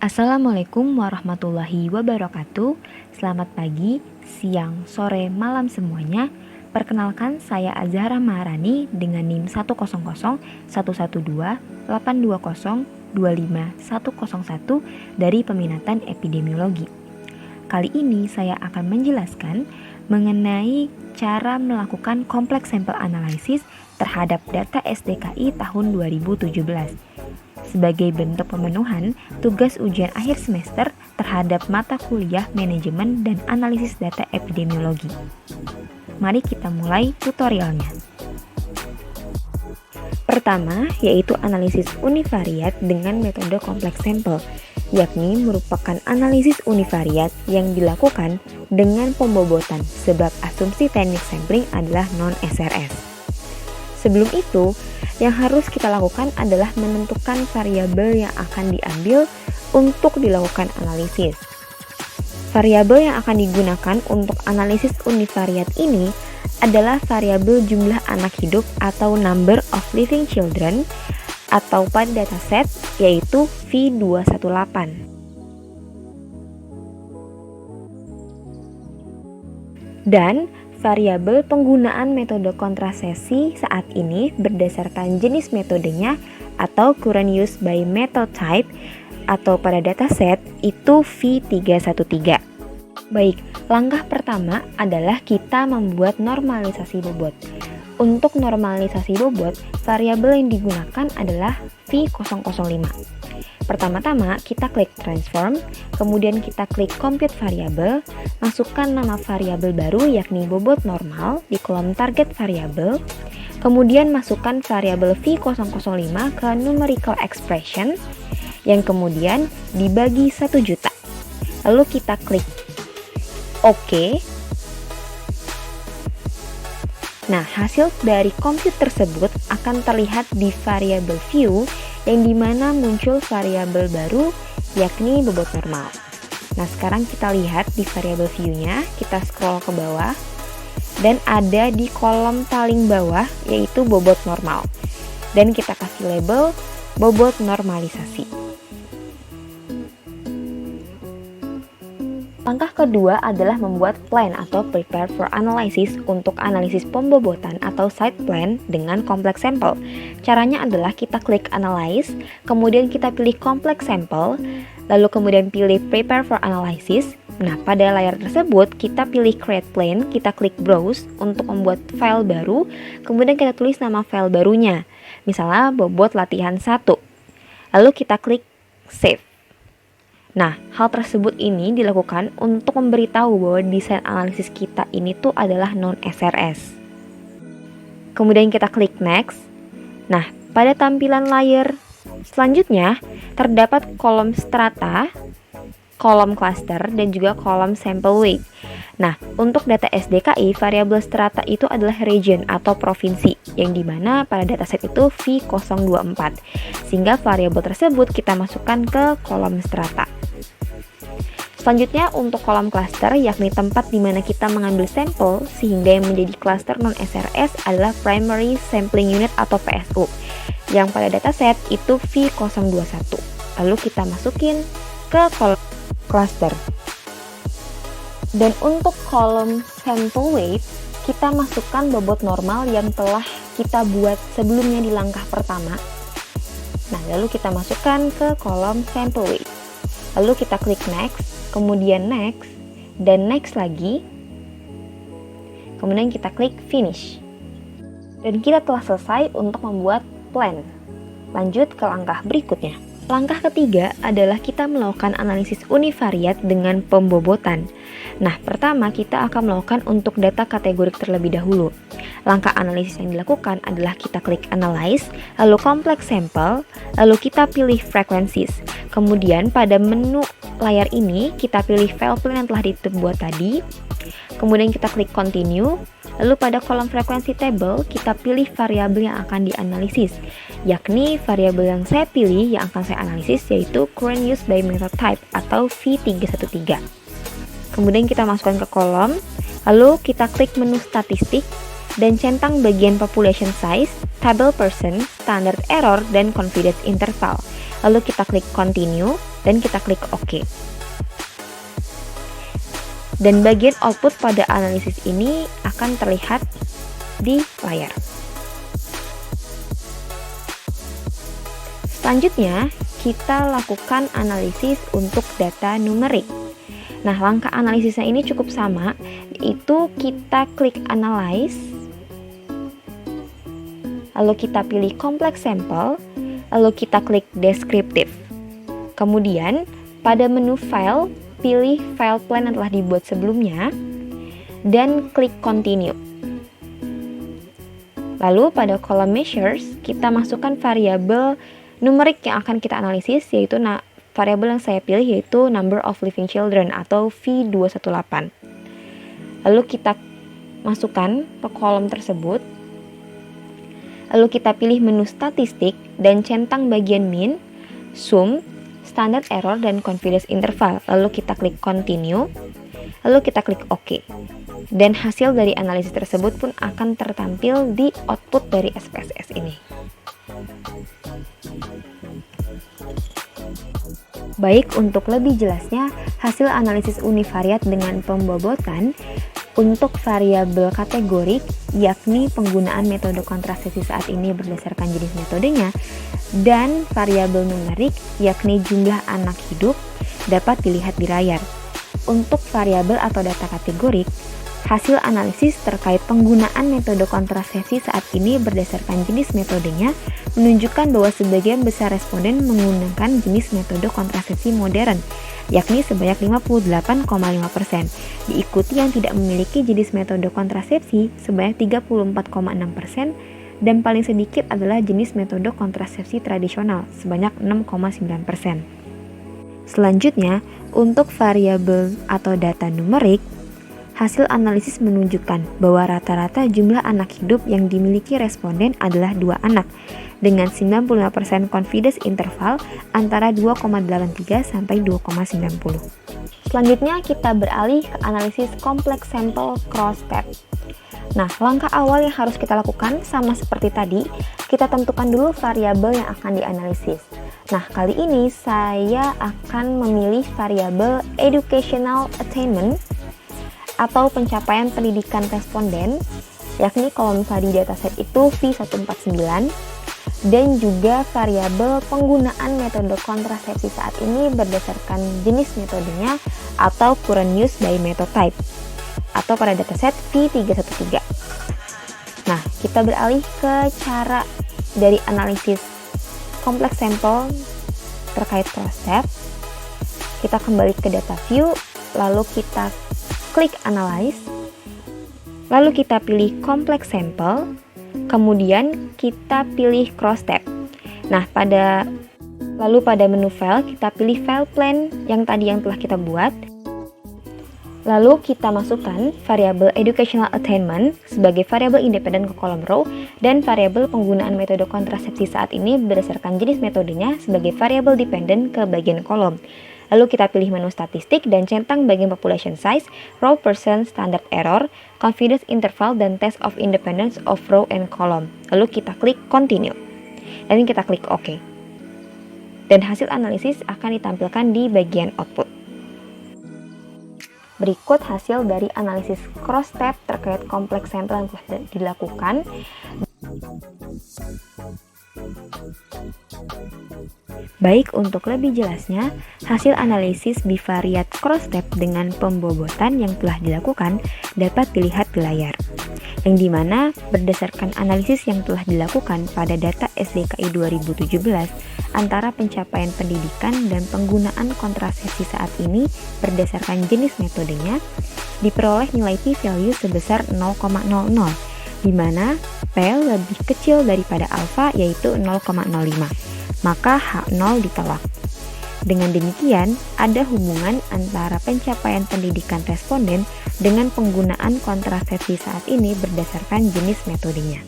Assalamualaikum warahmatullahi wabarakatuh. Selamat pagi, siang, sore, malam semuanya. Perkenalkan, saya Azhara Maharani dengan NIM 100111282025101 dari Peminatan Epidemiologi. Kali ini saya akan menjelaskan mengenai cara melakukan kompleks sampel analisis terhadap data SDKI tahun 2017 sebagai bentuk pemenuhan tugas ujian akhir semester terhadap mata kuliah manajemen dan analisis data epidemiologi. Mari kita mulai tutorialnya. Pertama, yaitu analisis univariat dengan metode kompleks sampel, yakni merupakan analisis univariat yang dilakukan dengan pembobotan sebab asumsi teknik sampling adalah non-SRS. Sebelum itu, yang harus kita lakukan adalah menentukan variabel yang akan diambil untuk dilakukan analisis. Variabel yang akan digunakan untuk analisis univariat ini adalah variabel jumlah anak hidup atau number of living children atau pada dataset yaitu V218. Dan variabel penggunaan metode kontrasesi saat ini berdasarkan jenis metodenya atau current use by method type atau pada dataset itu V313. Baik, langkah pertama adalah kita membuat normalisasi bobot. Untuk normalisasi bobot, variabel yang digunakan adalah V005. Pertama-tama kita klik transform, kemudian kita klik compute variable, masukkan nama variabel baru yakni bobot normal di kolom target variable, kemudian masukkan variabel V005 ke numerical expression yang kemudian dibagi 1 juta. Lalu kita klik OK. Nah, hasil dari compute tersebut akan terlihat di variabel view yang dimana muncul variabel baru yakni bobot normal. Nah, sekarang kita lihat di variabel view-nya, kita scroll ke bawah dan ada di kolom paling bawah yaitu bobot normal. Dan kita kasih label bobot normalisasi. Langkah kedua adalah membuat plan atau prepare for analysis untuk analisis pembobotan atau site plan dengan kompleks sampel. Caranya adalah kita klik analyze, kemudian kita pilih kompleks sampel, lalu kemudian pilih prepare for analysis. Nah, pada layar tersebut kita pilih create plan, kita klik browse untuk membuat file baru, kemudian kita tulis nama file barunya. Misalnya bobot latihan 1. Lalu kita klik save. Nah, hal tersebut ini dilakukan untuk memberitahu bahwa desain analisis kita ini tuh adalah non-SRS. Kemudian kita klik next. Nah, pada tampilan layar selanjutnya terdapat kolom strata, kolom cluster, dan juga kolom sample weight. Nah, untuk data SDKI, variabel strata itu adalah region atau provinsi, yang dimana pada dataset itu V024. Sehingga variabel tersebut kita masukkan ke kolom strata. Selanjutnya untuk kolom cluster, yakni tempat di mana kita mengambil sampel, sehingga yang menjadi cluster non-SRS adalah Primary Sampling Unit atau PSU, yang pada dataset itu V021. Lalu kita masukin ke kolom cluster. Dan untuk kolom sample weight, kita masukkan bobot normal yang telah kita buat sebelumnya di langkah pertama. Nah, lalu kita masukkan ke kolom sample weight. Lalu kita klik next, kemudian next, dan next lagi. Kemudian kita klik finish. Dan kita telah selesai untuk membuat plan. Lanjut ke langkah berikutnya. Langkah ketiga adalah kita melakukan analisis univariat dengan pembobotan. Nah, pertama kita akan melakukan untuk data kategorik terlebih dahulu. Langkah analisis yang dilakukan adalah kita klik analyze, lalu complex sample, lalu kita pilih frequencies. Kemudian pada menu layar ini kita pilih file plan yang telah dibuat tadi. Kemudian kita klik continue. Lalu pada kolom frekuensi table, kita pilih variabel yang akan dianalisis, yakni variabel yang saya pilih yang akan saya analisis yaitu current use by method type atau V313. Kemudian kita masukkan ke kolom, lalu kita klik menu statistik dan centang bagian population size, table percent, standard error, dan confidence interval. Lalu kita klik continue. dan kita klik OK. Dan bagian output pada analisis ini akan terlihat di layar. Selanjutnya, kita lakukan analisis untuk data numerik. Nah, langkah analisisnya ini cukup sama, yaitu kita klik Analyze, lalu kita pilih Complex Sample, lalu kita klik Descriptive. Kemudian, pada menu File, pilih File Plan yang telah dibuat sebelumnya, dan klik Continue. Lalu, pada kolom Measures, kita masukkan variabel numerik yang akan kita analisis, yaitu variabel yang saya pilih yaitu Number of Living Children atau V218. Lalu kita masukkan ke kolom tersebut. Lalu kita pilih menu statistik dan centang bagian mean, sum, standard error, dan confidence interval. Lalu kita klik continue. Lalu kita klik OK. Dan hasil dari analisis tersebut pun akan tertampil di output dari SPSS ini. Baik, untuk lebih jelasnya, hasil analisis univariat dengan pembobotan untuk variabel kategorik, yakni penggunaan metode kontrasepsi saat ini berdasarkan jenis metodenya, dan variabel numerik, yakni jumlah anak hidup, dapat dilihat di layar. Untuk variabel atau data kategorik, hasil analisis terkait penggunaan metode kontrasepsi saat ini berdasarkan jenis metodenya menunjukkan bahwa sebagian besar responden menggunakan jenis metode kontrasepsi modern, yakni sebanyak 58,5%, diikuti yang tidak memiliki jenis metode kontrasepsi sebanyak 34,6%, dan paling sedikit adalah jenis metode kontrasepsi tradisional sebanyak 6,9%. Selanjutnya, untuk variabel atau data numerik, hasil analisis menunjukkan bahwa rata-rata jumlah anak hidup yang dimiliki responden adalah 2 anak, dengan 95% confidence interval antara 2,83 sampai 2,90. Selanjutnya kita beralih ke analisis complex sample cross-step. Nah, langkah awal yang harus kita lakukan sama seperti tadi, kita tentukan dulu variabel yang akan dianalisis. Nah, kali ini saya akan memilih variabel educational attainment atau pencapaian pendidikan responden, yakni kalau misalnya di dataset itu V149, dan juga variabel penggunaan metode kontrasepsi saat ini berdasarkan jenis metodenya atau current use by method type, atau pada dataset V313. Nah, kita beralih ke cara dari analisis complex sample terkait cross-step. Kita kembali ke data view, lalu kita klik Analyze, lalu kita pilih Complex Sample, kemudian kita pilih Cross-Step. Nah, pada menu File, kita pilih File Plan yang tadi yang telah kita buat. Lalu kita masukkan variabel Educational Attainment sebagai variabel independen ke kolom row, dan variabel penggunaan metode kontrasepsi saat ini berdasarkan jenis metodenya sebagai variabel dependent ke bagian kolom. Lalu kita pilih menu statistik dan centang bagian population size, row percent, standard error, confidence interval, dan test of independence of row and column. Lalu kita klik continue. Dan kita klik OK. Dan hasil analisis akan ditampilkan di bagian output. Berikut hasil dari analisis cross-step terkait kompleks sampel yang telah dilakukan. Baik, untuk lebih jelasnya, hasil analisis bivariat cross-step dengan pembobotan yang telah dilakukan dapat dilihat di layar, yang dimana berdasarkan analisis yang telah dilakukan pada data SDKI 2017 antara pencapaian pendidikan dan penggunaan kontrasepsi saat ini berdasarkan jenis metodenya, diperoleh nilai p-value sebesar 0,00, di mana P lebih kecil daripada alfa yaitu 0,05, maka H0 ditolak. Dengan demikian, ada hubungan antara pencapaian pendidikan responden dengan penggunaan kontrasepsi saat ini berdasarkan jenis metodenya.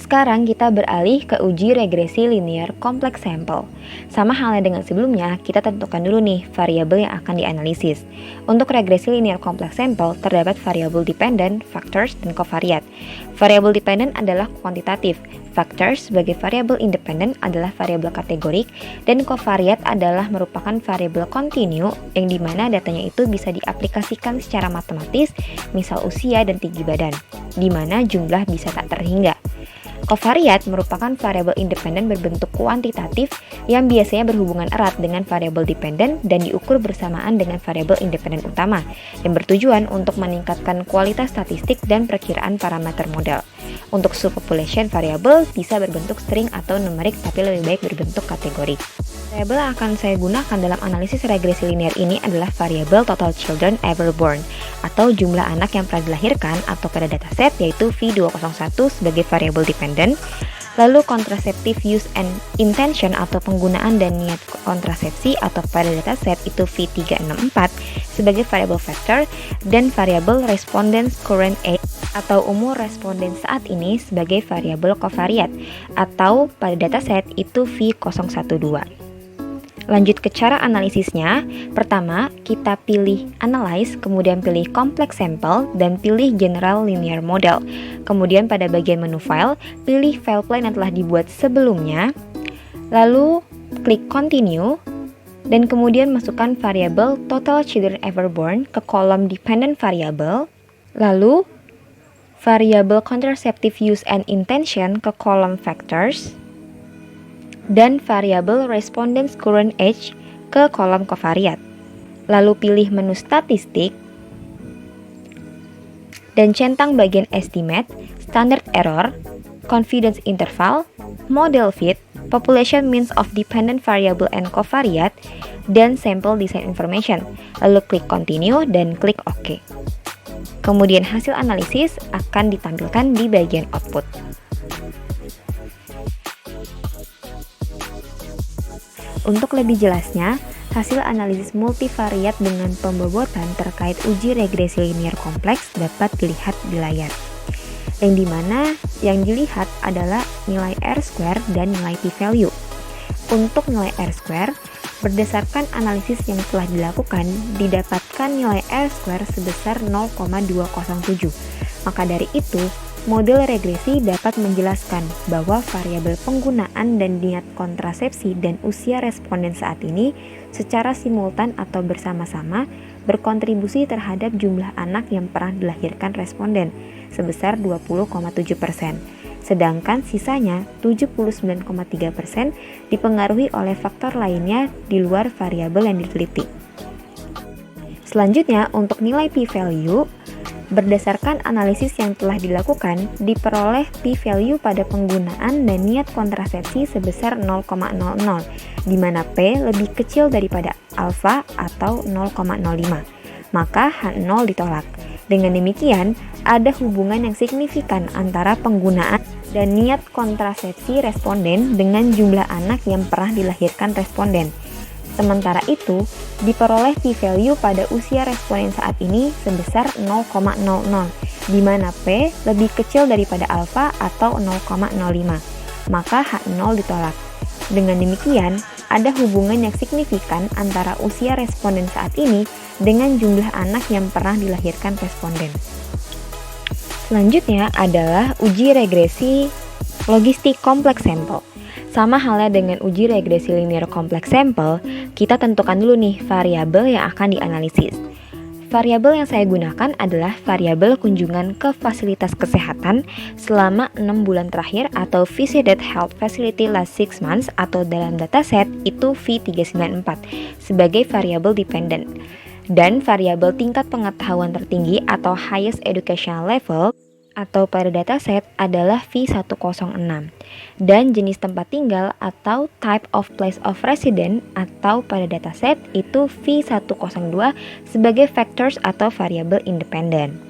Sekarang kita beralih ke uji regresi linear complex sample. Sama halnya dengan sebelumnya, kita tentukan dulu nih variabel yang akan dianalisis. Untuk regresi linear complex sample, terdapat variabel dependent, factors, dan covariate. Variabel dependent adalah kuantitatif, factors sebagai variabel independen adalah variabel kategorik, dan covariate adalah merupakan variabel kontinu yang dimana datanya itu bisa diaplikasikan secara matematis, misal usia dan tinggi badan, dimana jumlah bisa tak terhingga. Covariate merupakan variabel independen berbentuk kuantitatif yang biasanya berhubungan erat dengan variabel dependen dan diukur bersamaan dengan variabel independen utama yang bertujuan untuk meningkatkan kualitas statistik dan perkiraan parameter model. Untuk subpopulation variabel bisa berbentuk string atau numerik tapi lebih baik berbentuk kategorik. Variabel yang akan saya gunakan dalam analisis regresi linear ini adalah variabel total children ever born atau jumlah anak yang pernah dilahirkan atau pada dataset yaitu V201 sebagai variabel dependent, lalu contraceptive use and intention atau penggunaan dan niat kontrasepsi atau pada dataset itu V364 sebagai variabel factor, dan variabel respondents current age atau umur responden saat ini sebagai variabel covariate atau pada dataset itu V012. Lanjut ke cara analisisnya. Pertama, kita pilih analyze, kemudian pilih complex sample, dan pilih general linear model. Kemudian pada bagian menu file, pilih file plan yang telah dibuat sebelumnya. Lalu klik continue, dan kemudian masukkan variabel total children ever born ke kolom dependent variable. Lalu variabel contraceptive use and intention ke kolom factors, dan variabel respondents current age ke kolom covariate. Lalu pilih menu statistik dan centang bagian estimate, standard error, confidence interval, model fit, population means of dependent variable and covariate, dan sample design information. Lalu klik continue dan klik OK. Kemudian hasil analisis akan ditampilkan di bagian output. Untuk lebih jelasnya, hasil analisis multivariat dengan pembobotan terkait uji regresi linear kompleks dapat dilihat di layar. Yang dimana yang dilihat adalah nilai R-square dan nilai p-value. Untuk nilai R-square, berdasarkan analisis yang telah dilakukan, didapatkan nilai R-square sebesar 0,207. Maka dari itu, model regresi dapat menjelaskan bahwa variabel penggunaan dan niat kontrasepsi dan usia responden saat ini secara simultan atau bersama-sama berkontribusi terhadap jumlah anak yang pernah dilahirkan responden sebesar 20,7%. Sedangkan sisanya 79,3% dipengaruhi oleh faktor lainnya di luar variabel yang diteliti. Selanjutnya, untuk nilai p-value, berdasarkan analisis yang telah dilakukan, diperoleh p-value pada penggunaan dan niat kontrasepsi sebesar 0,00, di mana p lebih kecil daripada alfa atau 0,05. Maka H0 ditolak. Dengan demikian, ada hubungan yang signifikan antara penggunaan dan niat kontrasepsi responden dengan jumlah anak yang pernah dilahirkan responden. Sementara itu, diperoleh p-value pada usia responden saat ini sebesar 0,00, di mana p lebih kecil daripada alfa atau 0,05. Maka H0 ditolak. Dengan demikian, ada hubungan yang signifikan antara usia responden saat ini dengan jumlah anak yang pernah dilahirkan responden. Selanjutnya adalah uji regresi logistik kompleks sampel. Sama halnya dengan uji regresi linear kompleks sampel, kita tentukan dulu nih variabel yang akan dianalisis. Variabel yang saya gunakan adalah variabel kunjungan ke fasilitas kesehatan selama 6 bulan terakhir atau visited health facility last 6 months atau dalam dataset itu V394 sebagai variabel dependent. Dan variabel tingkat pengetahuan tertinggi atau highest educational level atau pada dataset adalah V106, dan jenis tempat tinggal atau type of place of residence atau pada dataset itu V102 sebagai factors atau variabel independen.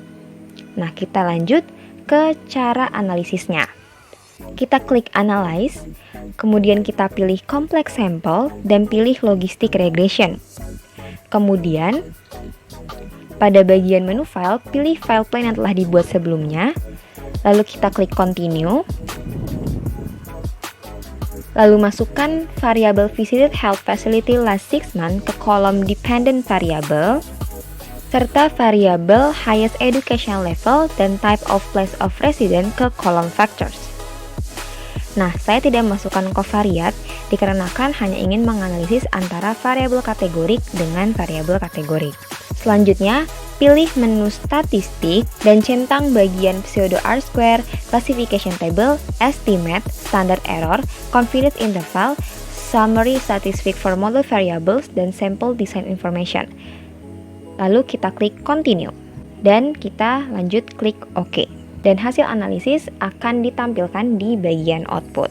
Nah, kita lanjut ke cara analisisnya. Kita klik analyze, kemudian kita pilih complex sample dan pilih logistic regression. Kemudian pada bagian menu file, pilih file plan yang telah dibuat sebelumnya, lalu kita klik continue, Lalu masukkan variabel visited health facility last 6 months ke kolom dependent variable, serta variabel highest education level dan type of place of residence ke kolom factors. Nah, saya tidak masukkan covariate dikarenakan hanya ingin menganalisis antara variabel kategorik dengan variabel kategorik. Selanjutnya, pilih menu statistik dan centang bagian pseudo R-square, classification table, estimate, standard error, confidence interval, summary statistic for model variables, dan sample design information. Lalu kita klik continue dan kita lanjut klik OK. Dan hasil analisis akan ditampilkan di bagian output.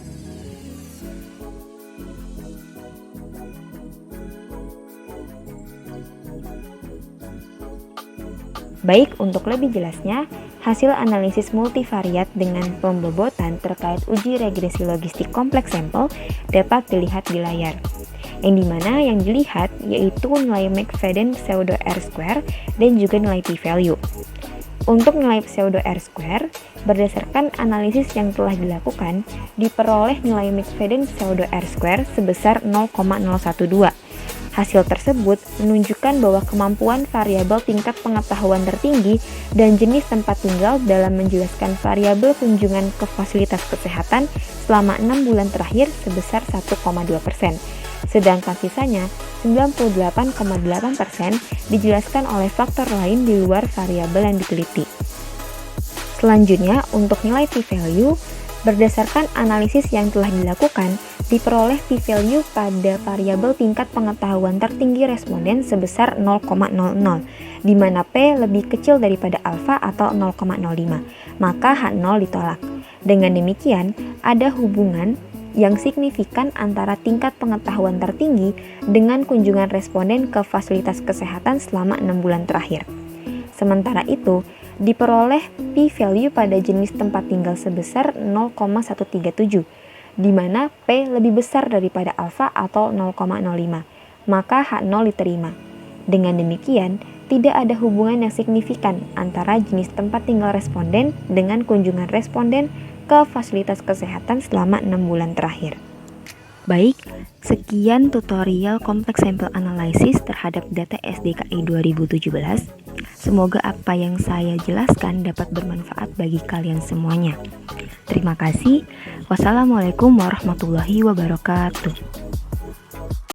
Baik, untuk lebih jelasnya, hasil analisis multivariat dengan pembobotan terkait uji regresi logistik kompleks sampel dapat dilihat di layar. Yang dimana yang dilihat yaitu nilai McFadden pseudo R-square dan juga nilai p-value. Untuk nilai pseudo R-square, berdasarkan analisis yang telah dilakukan, diperoleh nilai McFadden pseudo R-square sebesar 0,012. Hasil tersebut menunjukkan bahwa kemampuan variabel tingkat pengetahuan tertinggi dan jenis tempat tinggal dalam menjelaskan variabel kunjungan ke fasilitas kesehatan selama 6 bulan terakhir sebesar 1,2%. Sedangkan sisanya 98,8% dijelaskan oleh faktor lain di luar variabel yang diteliti. Selanjutnya, untuk nilai p-value, berdasarkan analisis yang telah dilakukan, diperoleh p-value pada variabel tingkat pengetahuan tertinggi responden sebesar 0,00, di mana p lebih kecil daripada alfa atau 0,05, maka H0 ditolak. Dengan demikian, ada hubungan yang signifikan antara tingkat pengetahuan tertinggi dengan kunjungan responden ke fasilitas kesehatan selama 6 bulan terakhir. Sementara itu, diperoleh p-value pada jenis tempat tinggal sebesar 0,137, di mana p lebih besar daripada alfa atau 0,05, maka H0 diterima. Dengan demikian, tidak ada hubungan yang signifikan antara jenis tempat tinggal responden dengan kunjungan responden ke fasilitas kesehatan selama 6 bulan terakhir. Baik, sekian tutorial kompleks sampel analysis terhadap data SDKI 2017. Semoga apa yang saya jelaskan dapat bermanfaat bagi kalian semuanya. Terima kasih. Wassalamualaikum warahmatullahi wabarakatuh.